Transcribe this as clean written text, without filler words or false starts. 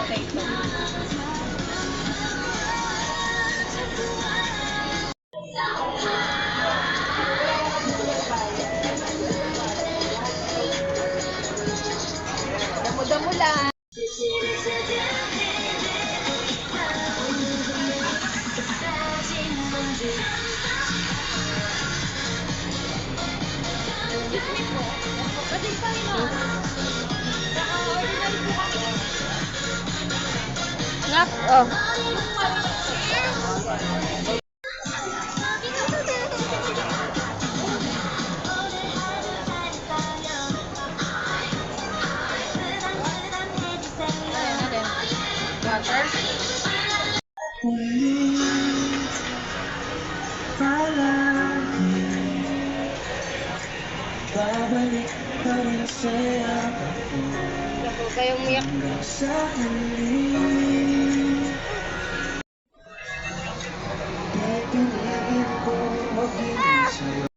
potato. Damo-damo lang. Ngap, oh. Water. Babalik pa rin sa'yo Naku kayong umiyak. hanggang sa huli. Di pinigil ko magiging sa'yo.